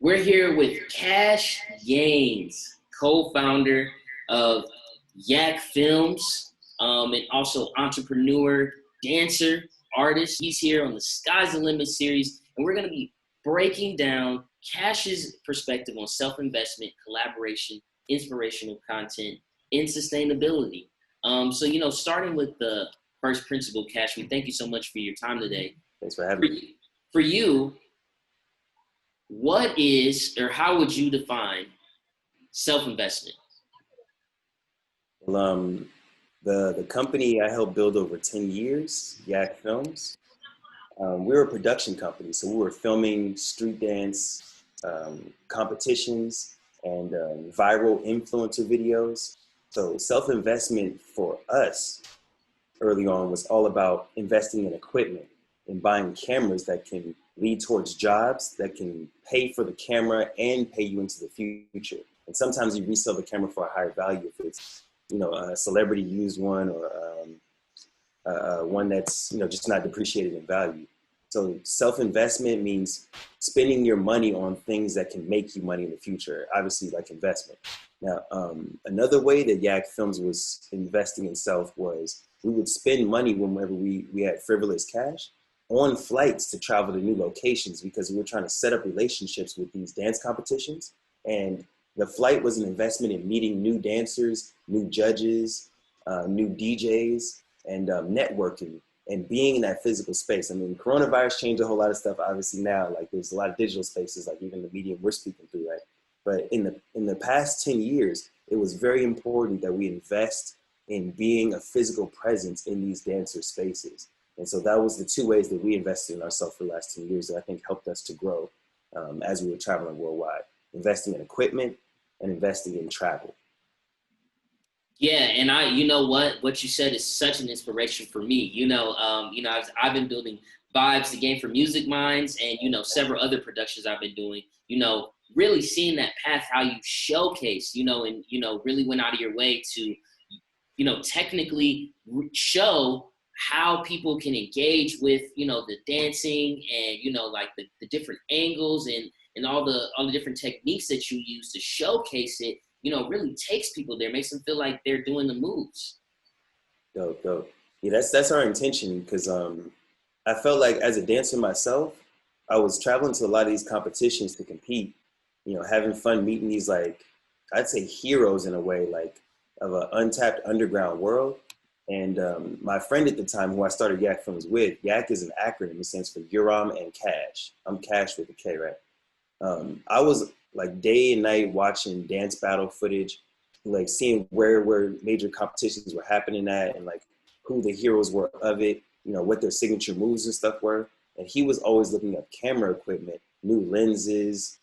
We're here with Kash Gaines, co-founder of Yak Films, and also entrepreneur, dancer, artist. He's here on the Sky's the Limit series, and we're going to be breaking down Kash's perspective on self-investment, collaboration, inspirational content, and sustainability. Starting with the first principle, Kash, we thank you so much for your time today. Thanks for having me. For you, what is, or how would you define self-investment? Well, the company I helped build over 10 years, Yak Films, we're a production company. So we were filming street dance competitions and viral influencer videos. So self-investment for us early on was all about investing in equipment and buying cameras that can lead towards jobs that can pay for the camera and pay you into the future. And sometimes you resell the camera for a higher value if it's, a celebrity used one or one that's, just not depreciated in value. So self-investment means spending your money on things that can make you money in the future, obviously like investment. Now, another way that Yak Films was investing in self was we would spend money whenever we had frivolous cash on flights to travel to new locations because we were trying to set up relationships with these dance competitions. And the flight was an investment in meeting new dancers, new judges, new DJs, and networking and being in that physical space. I mean, coronavirus changed a whole lot of stuff. Obviously now, like there's a lot of digital spaces, like even the medium we're speaking through, right? But in the past 10 years, it was very important that we invest in being a physical presence in these dancer spaces. And so that was the two ways that we invested in ourselves for the last 10 years that I think helped us to grow as we were traveling worldwide, investing in equipment and investing in travel. Yeah, and what you said is such an inspiration for me. I've been building Vibes, the game for music minds, and several other productions I've been doing. Really seeing that path, how you showcase, and really went out of your way to, technically show how people can engage with, the dancing and, like the different angles and all the different techniques that you use to showcase it, really takes people there, makes them feel like they're doing the moves. Dope, dope. Yeah, that's our intention because I felt like as a dancer myself, I was traveling to a lot of these competitions to compete, having fun meeting these, like, I'd say heroes in a way, like of an untapped underground world. And my friend at the time, who I started Yak Films with, Yak is an acronym. It stands for Uram and Cash. I'm Cash with a K, right? I was like day and night watching dance battle footage, like seeing where major competitions were happening at and like who the heroes were of it, what their signature moves and stuff were. And he was always looking up camera equipment, new lenses,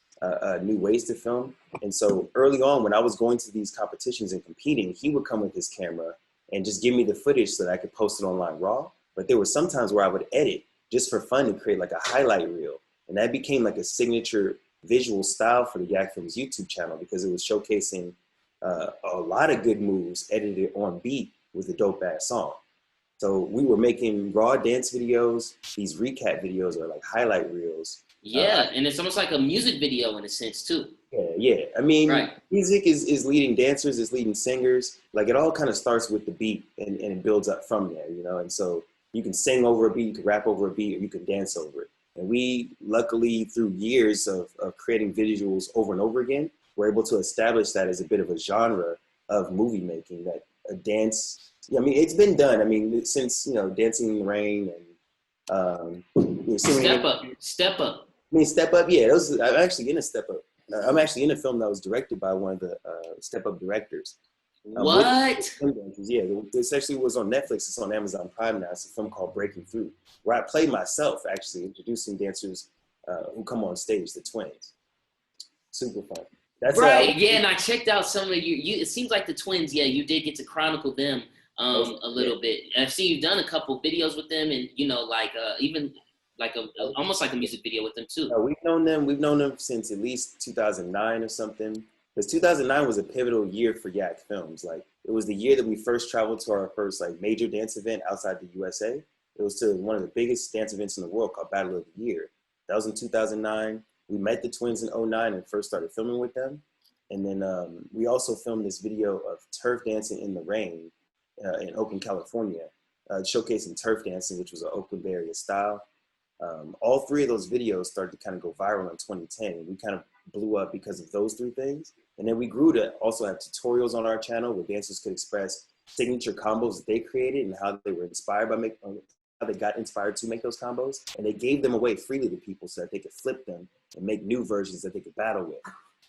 new ways to film. And so early on, when I was going to these competitions and competing, he would come with his camera and just give me the footage so that I could post it online raw. But there were some times where I would edit just for fun to create like a highlight reel. And that became like a signature visual style for the Yak Films YouTube channel because it was showcasing a lot of good moves edited on beat with a dope ass song. So we were making raw dance videos, these recap videos or like highlight reels. Yeah, and it's almost like a music video in a sense too. Yeah. I mean, right. Music is leading dancers, is leading singers. Like it all kind of starts with the beat and it builds up from there, And so you can sing over a beat, you can rap over a beat, or you can dance over it. And we, luckily, through years of creating visuals over and over again, were able to establish that as a bit of a genre of movie making, that a dance, it's been done. I mean, since, Dancing in the Rain and... Step Up. Step Up, yeah. I'm actually in a Step Up. I'm actually in a film that was directed by one of the Step Up directors. What? Yeah, this actually was on Netflix. It's on Amazon Prime now. It's a film called Breaking Through, where I play myself, actually, introducing dancers who come on stage, the twins. Super fun. That's right, yeah, and I checked out some of you. It seems like the twins, yeah, you did get to chronicle them a little bit. And I've seen you've done a couple videos with them and, even like almost like a music video with them too. We've known them since at least 2009 or something. Because 2009 was a pivotal year for Yak Films. Like it was the year that we first traveled to our first like major dance event outside the USA. It was to one of the biggest dance events in the world called Battle of the Year. That was in 2009. We met the twins in '09 and first started filming with them. And then we also filmed this video of turf dancing in the rain in Oakland, California, showcasing turf dancing, which was an Oakland Bay Area style. All three of those videos started to kind of go viral in 2010. And we kind of blew up because of those three things. And then we grew to also have tutorials on our channel where dancers could express signature combos that they created and how they were inspired by how they got inspired to make those combos. And they gave them away freely to people so that they could flip them and make new versions that they could battle with.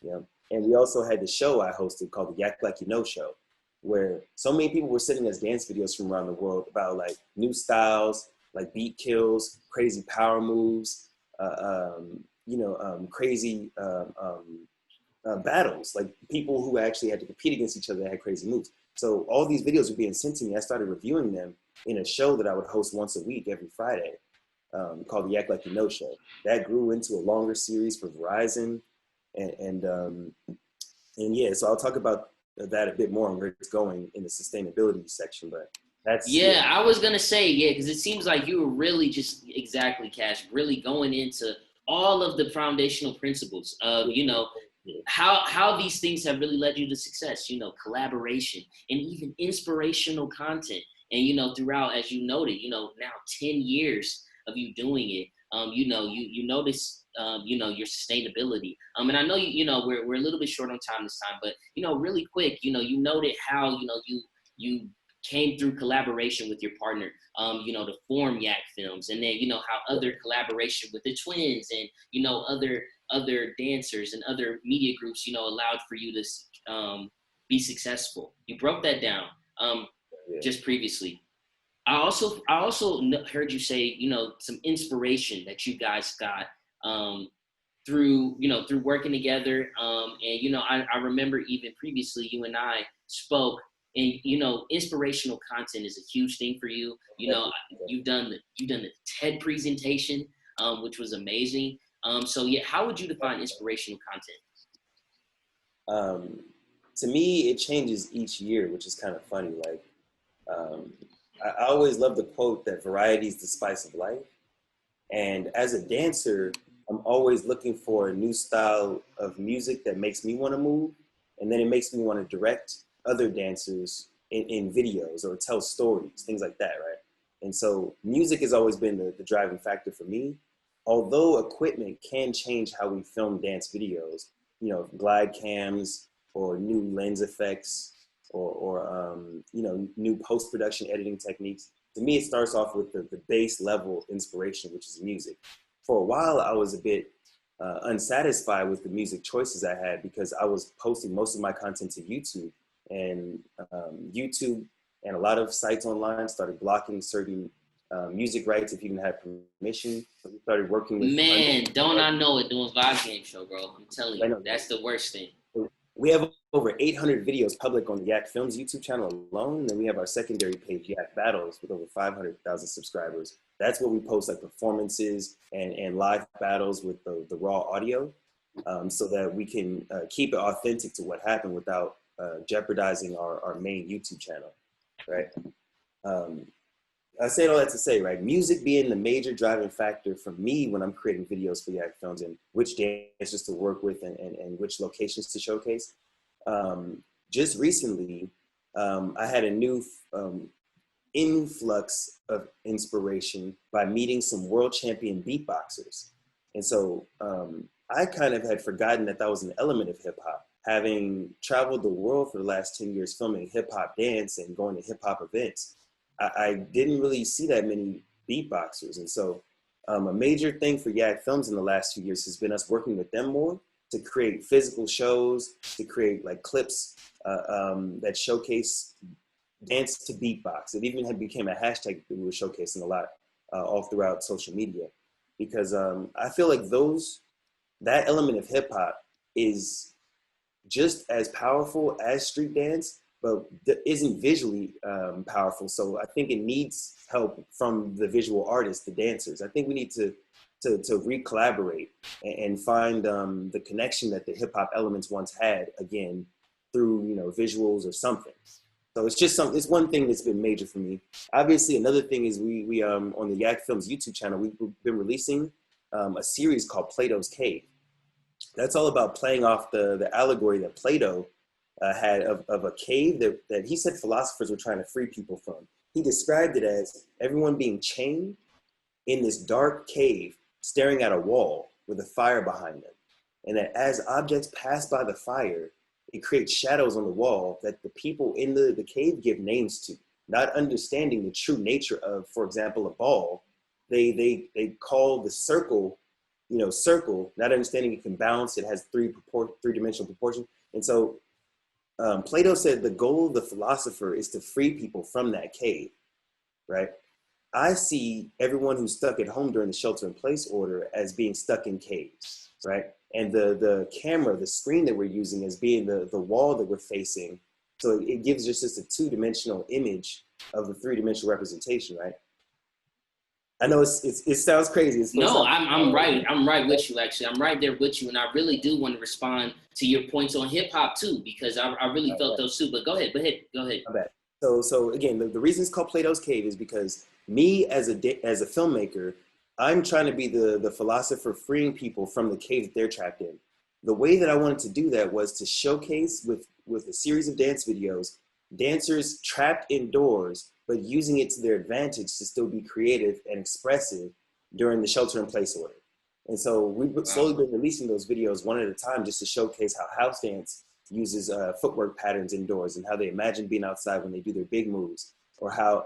You know? And we also had the show I hosted called the Yak Like You Know Show, where so many people were sending us dance videos from around the world about like new styles, like beat kills, crazy power moves, crazy battles, like people who actually had to compete against each other that had crazy moves. So all these videos were being sent to me. I started reviewing them in a show that I would host once a week, every Friday, called the Yak Like You Know Show. That grew into a longer series for Verizon. And yeah, so I'll talk about that a bit more and where it's going in the sustainability section, but that's yeah. I was gonna say because it seems like you were really just exactly, Cash, really going into all of the foundational principles of how these things have really led you to success. Collaboration and even inspirational content, and throughout, as you noted, now 10 years of you doing it. You notice, your sustainability. And I know, we're a little bit short on time this time, but, really quick, you noted how, you came through collaboration with your partner, to form Yak Films, and then, how other collaboration with the twins and, other dancers and other media groups, allowed for you to be successful. You broke that down just previously. I also heard you say, some inspiration that you guys got through working together. And I remember even previously you and I spoke, and inspirational content is a huge thing for you. You've done the TED presentation, which was amazing. So yeah, how would you define inspirational content? To me, it changes each year, which is kind of funny. Like, I always love the quote that variety is the spice of life. And as a dancer, I'm always looking for a new style of music that makes me want to move. And then it makes me want to direct other dancers in videos or tell stories, things like that, right? And so music has always been the driving factor for me. Although equipment can change how we film dance videos, glide cams or new lens effects, or new post-production editing techniques. To me, it starts off with the base level inspiration, which is music. For a while, I was a bit unsatisfied with the music choices I had because I was posting most of my content to YouTube, and YouTube and a lot of sites online started blocking certain music rights if you didn't have permission. So we started working with— Man, don't I know it doing Vibe Game Show, bro. I'm telling you, that's the worst thing. We have over 800 videos public on the Yak Films YouTube channel alone. And then we have our secondary page, Yak Battles, with over 500,000 subscribers. That's where we post like performances and live battles with the raw audio, so that we can keep it authentic to what happened without jeopardizing our main YouTube channel, right? I say all that to say, right, music being the major driving factor for me when I'm creating videos for Yak Films and which dancers to work with and which locations to showcase. Just recently, I had a new influx of inspiration by meeting some world champion beatboxers. And so I kind of had forgotten that was an element of hip hop. Having traveled the world for the last 10 years filming hip hop dance and going to hip hop events, I didn't really see that many beatboxers. And so a major thing for Yak Films in the last few years has been us working with them more to create physical shows, to create like clips that showcase dance to beatbox. It even became a hashtag that we were showcasing a lot all throughout social media, because I feel like that element of hip hop is just as powerful as street dance, but isn't visually powerful. So I think it needs help from the visual artists, the dancers. I think we need to re-collaborate and find the connection that the hip hop elements once had again through visuals or something. So it's one thing that's been major for me. Obviously, another thing is we on the Yak Films YouTube channel, we've been releasing a series called Plato's Cave. That's all about playing off the allegory that Plato had of a cave that he said philosophers were trying to free people from. He described it as everyone being chained in this dark cave, staring at a wall with a fire behind them. And that as objects pass by the fire, it creates shadows on the wall that the people in the cave give names to, not understanding the true nature of, for example, a ball. They call the circle, circle, not understanding it can bounce. It has three-dimensional proportion. And so Plato said the goal of the philosopher is to free people from that cave, right? I see everyone who's stuck at home during the shelter-in-place order as being stuck in caves, right? And the camera, the screen that we're using as being the wall that we're facing. So it gives just a two-dimensional image of the three-dimensional representation, right? I know it sounds crazy. No, I'm right. I'm right with you, actually. I'm right there with you. And I really do want to respond to your points on hip hop too, because I really felt those too. But go ahead. My bad. So again, the reason it's called Plato's Cave is because me as a filmmaker, I'm trying to be the philosopher freeing people from the cave that they're trapped in. The way that I wanted to do that was to showcase with a series of dance videos, dancers trapped indoors, but using it to their advantage to still be creative and expressive during the shelter-in-place order. And so we've slowly been releasing those videos one at a time just to showcase how house dance uses footwork patterns indoors and how they imagine being outside when they do their big moves, or how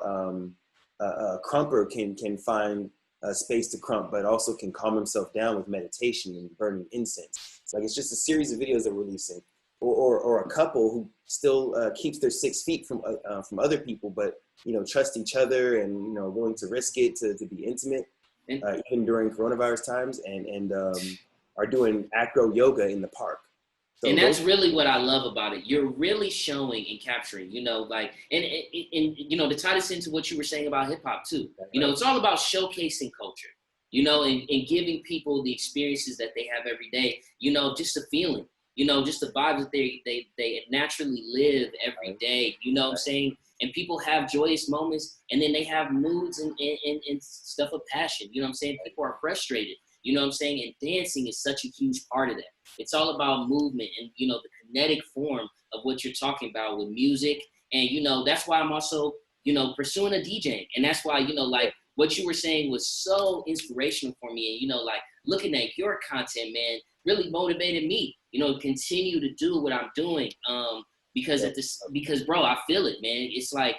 a crumper can find a space to crump, but also can calm himself down with meditation and burning incense. It's just a series of videos that we're releasing. Or a couple who still keeps their 6 feet from other people, but trust each other and willing to risk it to be intimate, even during coronavirus times, and are doing acro yoga in the park. So and that's really what I love about it. You're really showing and capturing, and to tie this into what you were saying about hip hop too. It's all about showcasing culture, and giving people the experiences that they have every day. Just a feeling. Just the vibes that they naturally live every day, what I'm saying? And people have joyous moments, and then they have moods and stuff of passion, what I'm saying? People are frustrated, what I'm saying? And dancing is such a huge part of that. It's all about movement and, the kinetic form of what you're talking about with music. And, that's why I'm also, pursuing a DJing. And that's why, what you were saying was so inspirational for me. And, looking at your content, man, really motivated me, continue to do what I'm doing. Because bro, I feel it, man. It's like,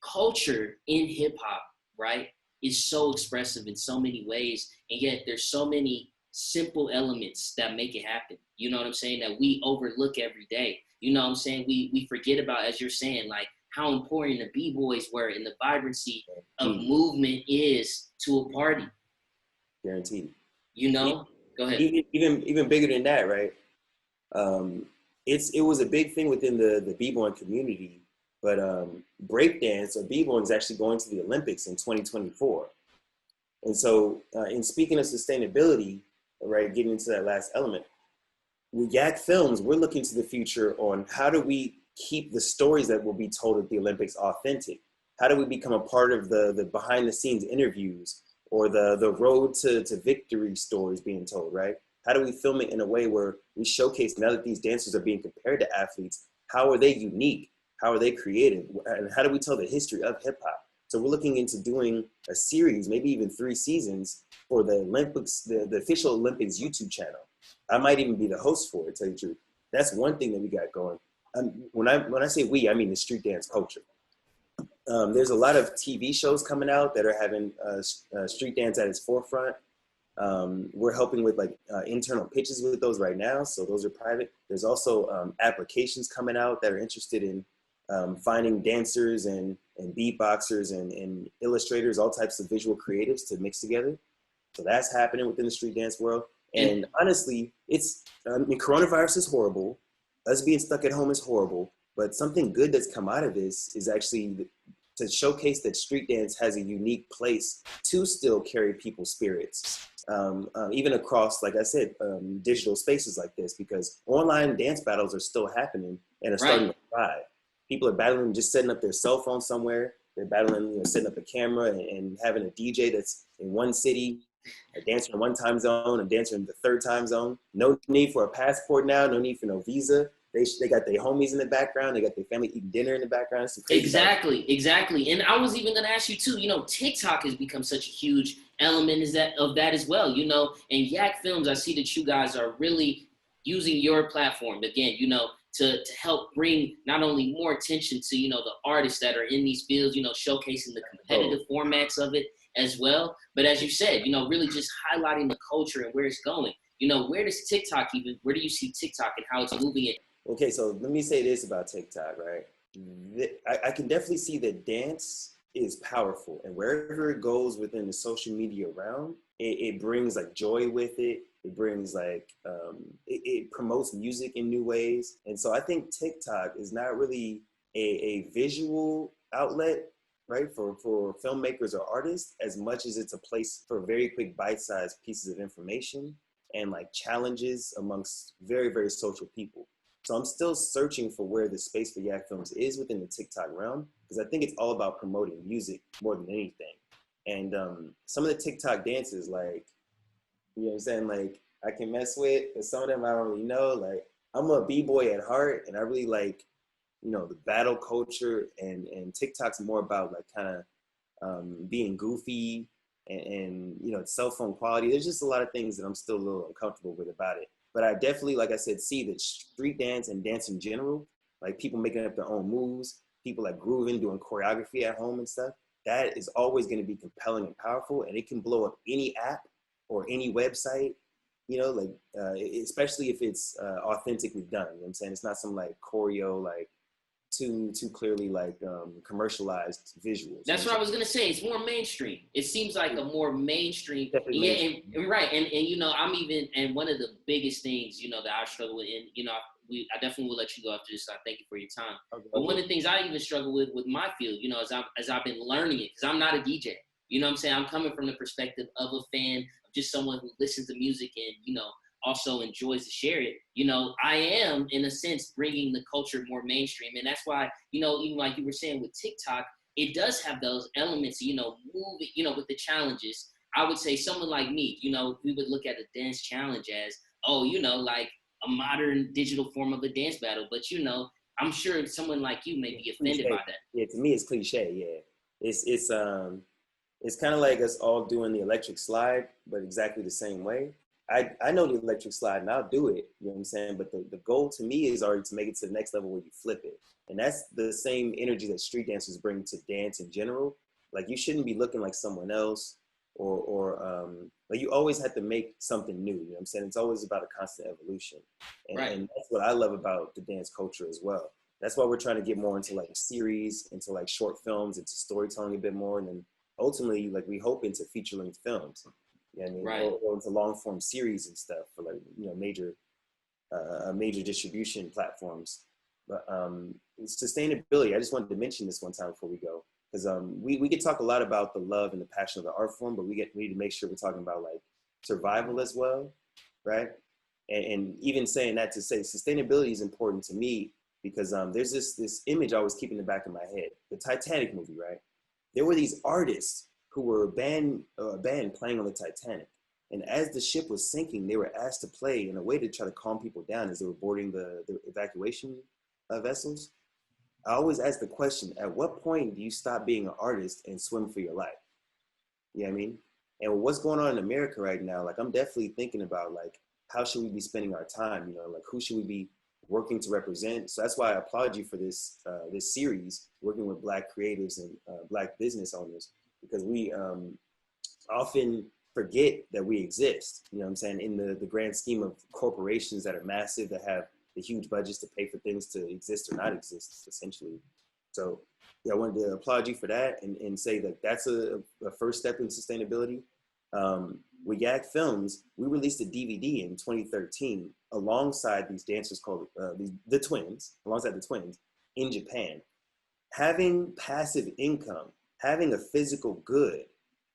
culture in hip hop, right, is so expressive in so many ways. And yet there's so many simple elements that make it happen. You know what I'm saying? That we overlook every day. You know what I'm saying? We forget about, as you're saying, like how important the B-boys were and the vibrancy of movement is to a party. Guaranteed. Go ahead. Even bigger than that, right? It was a big thing within the b-boy community, but breakdance or b-boy is actually going to the Olympics in 2024. And so, in speaking of sustainability, right, getting into that last element, with Yak Films, we're looking to the future on how do we keep the stories that will be told at the Olympics authentic? How do we become a part of the behind the scenes interviews or the road to victory stories being told, right? How do we film it in a way where we showcase, now that these dancers are being compared to athletes, how are they unique? How are they creative? And how do we tell the history of hip hop? So we're looking into doing a series, maybe even 3 seasons for the Olympics, the official Olympics YouTube channel. I might even be the host for it, tell you the truth. That's one thing that we got going. When I say we, I mean the street dance culture. There's a lot of TV shows coming out that are having street dance at its forefront. We're helping with internal pitches with those right now, so those are private. There's also applications coming out that are interested in finding dancers and beatboxers and illustrators, all types of visual creatives to mix together. So that's happening within the street dance world. And honestly, coronavirus is horrible. Us being stuck at home is horrible. But something good that's come out of this is actually to showcase that street dance has a unique place to still carry people's spirits, even across, like I said, digital spaces like this, because online dance battles are still happening and are starting to thrive. People are battling just setting up their cell phone somewhere. They're battling, setting up a camera and having a DJ that's in one city A dancer in one time zone, a dancer in the third time zone. No need for a passport now, no need for no visa. They got their homies in the background, they got their family eating dinner in the background. It's some crazy stuff. Exactly. And I was even gonna ask you too, TikTok has become such a huge element of that as well, and Yak Films, I see that you guys are really using your platform again, to help bring not only more attention to, the artists that are in these fields, showcasing the competitive formats of it as well. But as you said, really just highlighting the culture and where it's going. Where do you see TikTok and how it's moving it? Okay, so let me say this about TikTok, right? I can definitely see that dance is powerful, and wherever it goes within the social media realm, it brings like joy with it. It brings like it promotes music in new ways, and so I think TikTok is not really a visual outlet, right, for filmmakers or artists, as much as it's a place for very quick bite-sized pieces of information and like challenges amongst very, very social people. So I'm still searching for where the space for Yak Films is within the TikTok realm, because I think it's all about promoting music more than anything. And some of the TikTok dances, like, you know what I'm saying, like I can mess with, and some of them I don't really know. Like, I'm a b-boy at heart, and I really like, the battle culture, and TikTok's more about like kind of being goofy and cell phone quality. There's just a lot of things that I'm still a little uncomfortable with about it. But I definitely, like I said, see that street dance and dance in general, like people making up their own moves, people like grooving, doing choreography at home and stuff, that is always going to be compelling and powerful, and it can blow up any app or any website, especially if it's authentically done. You know what I'm saying? It's not some like choreo, like too clearly like commercialized visuals. That's what I was gonna say. It's more mainstream. It seems like a more mainstream. Definitely mainstream. And right. And I'm even, and one of the biggest things, that I struggle with, and I definitely will let you go after this. So I thank you for your time. Okay. But one of the things I even struggle with my field, as I've been learning it, because I'm not a DJ. You know what I'm saying? I'm coming from the perspective of a fan, of just someone who listens to music and, also enjoys to share it. I am, in a sense, bringing the culture more mainstream. And that's why, even like you were saying with TikTok, it does have those elements, moving, with the challenges. I would say someone like me, we would look at a dance challenge as, like a modern digital form of a dance battle. But, I'm sure someone like you may be offended by that. Yeah, to me, it's cliche. Yeah. It's kind of like us all doing the electric slide, but exactly the same way. I know the electric slide and I'll do it, you know what I'm saying? But the goal to me is already to make it to the next level where you flip it. And that's the same energy that street dancers bring to dance in general. Like, you shouldn't be looking like someone else, or like, you always have to make something new, you know what I'm saying? It's always about a constant evolution. And that's what I love about the dance culture as well. That's why we're trying to get more into like series, into like short films, into storytelling a bit more. And then ultimately, like, we hope into feature-length films. You know what I mean? Or into long form series and stuff for like, major distribution platforms. But sustainability, I just wanted to mention this one time before we go, because we could talk a lot about the love and the passion of the art form, but we need to make sure we're talking about like survival as well, right? And even saying that, to say sustainability is important to me, because there's this image I always keep in the back of my head, the Titanic movie, right? There were these artists who were a band playing on the Titanic. And as the ship was sinking, they were asked to play in a way to try to calm people down as they were boarding the evacuation vessels. I always ask the question, at what point do you stop being an artist and swim for your life? You know what I mean? And what's going on in America right now, like, I'm definitely thinking about like, how should we be spending our time? Like, who should we be working to represent? So that's why I applaud you for this series, working with Black creatives and Black business owners, because we often forget that we exist, you know what I'm saying, in the grand scheme of corporations that are massive, that have the huge budgets to pay for things to exist or not exist, essentially. So yeah, I wanted to applaud you for that, and say that that's a first step in sustainability. With Yak Films, we released a DVD in 2013 alongside these dancers called the Twins, alongside the Twins in Japan. Having passive income, having a physical good,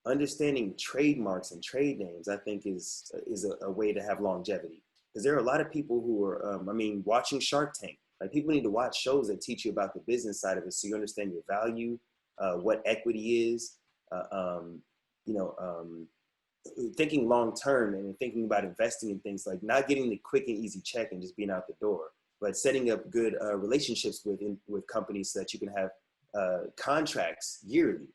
understanding trademarks and trade names, I think is a way to have longevity. Because there are a lot of people who are, watching Shark Tank. Like, people need to watch shows that teach you about the business side of it, so you understand your value, what equity is, thinking long term and thinking about investing in things, like not getting the quick and easy check and just being out the door, but setting up good relationships with companies so that you can have contracts yearly,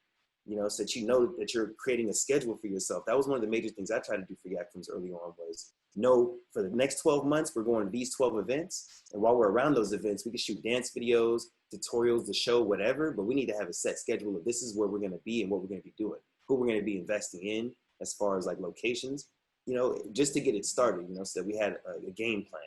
you know, so that you know that you're creating a schedule for yourself. That was one of the major things I tried to do for Yak Films early on, was know for the next 12 months, we're going to these 12 events. And while we're around those events, we can shoot dance videos, tutorials, the show, whatever, but we need to have a set schedule of this is where we're going to be and what we're going to be doing, who we're going to be investing in as far as like locations, you know, just to get it started, you know, so that we had a game plan.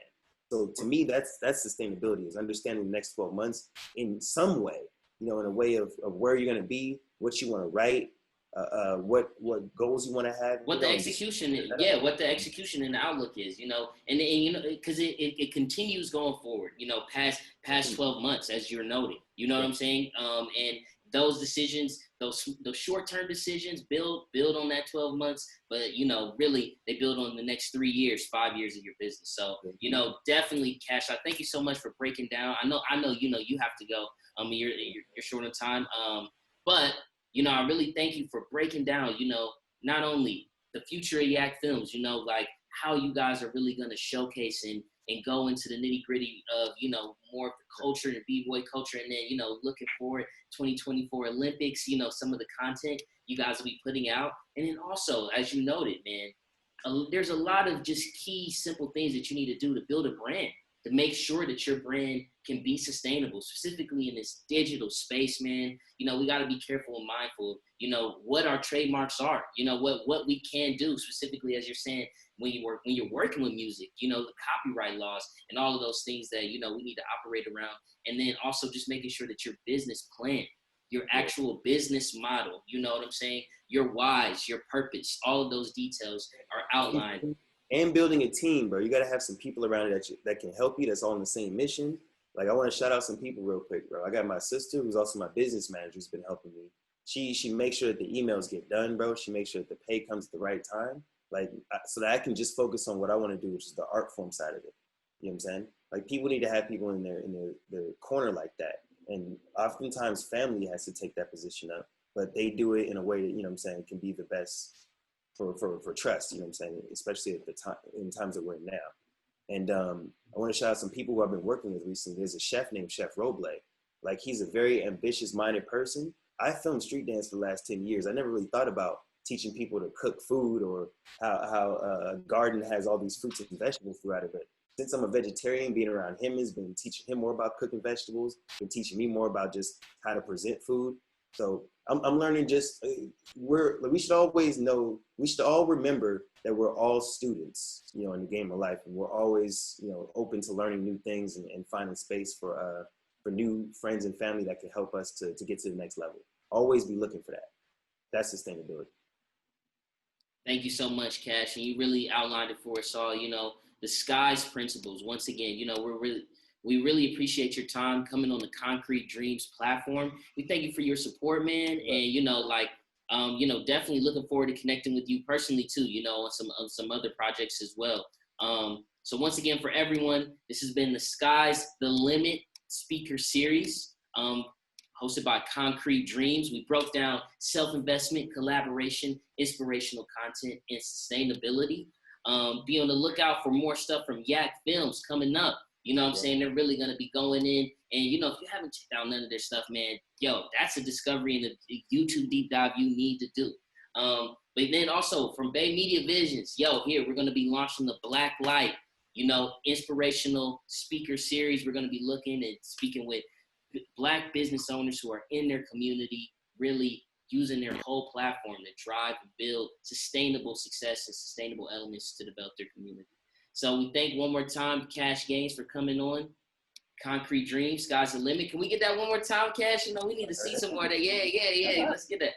So to me, that's sustainability, is understanding the next 12 months in some way, you know, in a way of where you're going to be, what you want to write, what goals you want to have. What the execution is, what the execution and the outlook is, you know, and you know, because it continues going forward, you know, past 12 months, as you're noting, you know what I'm saying? And those decisions, those short-term decisions build on that 12 months, but you know, really they build on the next 3 years, 5 years of your business. So, you know, definitely, Kash, I thank you so much for breaking down. I know, you know, you have to go. You're short on time. But you know, I really thank you for breaking down, you know, not only the future of Yak Films, you know, like how you guys are really going to showcase and go into the nitty gritty of, you know, more of the culture and B-boy culture. And then, you know, looking forward 2024 Olympics, you know, some of the content you guys will be putting out. And then also, as you noted, man, there's a lot of just key, simple things that you need to do to build a brand, to make sure that your brand can be sustainable, specifically in this digital space, man. You know, we got to be careful and mindful, you know, what our trademarks are, you know, what we can do, specifically, as you're saying, when you're working with music, you know, the copyright laws and all of those things that, you know, we need to operate around. And then also just making sure that your business plan, your actual business model, you know what I'm saying? Your whys, your purpose, all of those details are outlined. And building a team, bro. You got to have some people around you that can help you, that's all on the same mission. Like, I want to shout out some people real quick, bro. I got my sister, who's also my business manager, who's been helping me. She makes sure that the emails get done, bro. She makes sure that the pay comes at the right time, like, so that I can just focus on what I want to do, which is the art form side of it. You know what I'm saying? Like, people need to have people in their corner like that. And oftentimes family has to take that position up, but they do it in a way that, you know what I'm saying, can be the best for trust, you know what I'm saying, especially at the time, in times that we're in now. And I want to shout out some people who I've been working with recently. There's a chef named Chef Roble. Like, he's a very ambitious minded person. I filmed street dance for the last 10 years. I never really thought about teaching people to cook food, or how a garden has all these fruits and vegetables throughout it. But since I'm a vegetarian, being around him has been teaching him more about cooking vegetables, been teaching me more about just how to present food. So I'm learning, just we should always know, we should all remember that we're all students, you know, in the game of life, and we're always, you know, open to learning new things and finding space for new friends and family that can help us to get to the next level. Always be looking for that. That's sustainability. Thank you so much, Kash, and you really outlined it for us all. You know, the S.C.I.S principles. Once again, you know, we really appreciate your time coming on the Concrete Dreams platform. We thank you for your support, man. And, you know, like, you know, definitely looking forward to connecting with you personally too, you know, on some other projects as well. So once again, for everyone, this has been the S.C.I.S The Limit speaker series, hosted by Concrete Dreams. We broke down self-investment, collaboration, inspirational content, and sustainability. Be on the lookout for more stuff from Yak Films coming up. You know what I'm saying? They're really going to be going in. And, you know, if you haven't checked out none of their stuff, man, yo, that's a discovery and a YouTube deep dive you need to do. But then also from Bay Media Visions, yo, here, we're going to be launching the Black Light, you know, inspirational speaker series. We're going to be looking and speaking with Black business owners who are in their community, really using their whole platform to drive and build sustainable success and sustainable elements to develop their community. So we thank one more time Kash Gaines for coming on. Concrete Dreams, Sky's the Limit. Can we get that one more time, Kash? You know, we need to see some more of that. Yeah. Let's get that.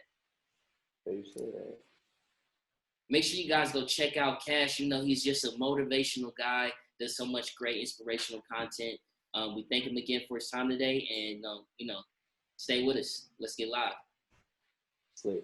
Make sure you guys go check out Kash. You know, he's just a motivational guy, does so much great inspirational content. We thank him again for his time today, and, you know, stay with us. Let's get live. Sweet.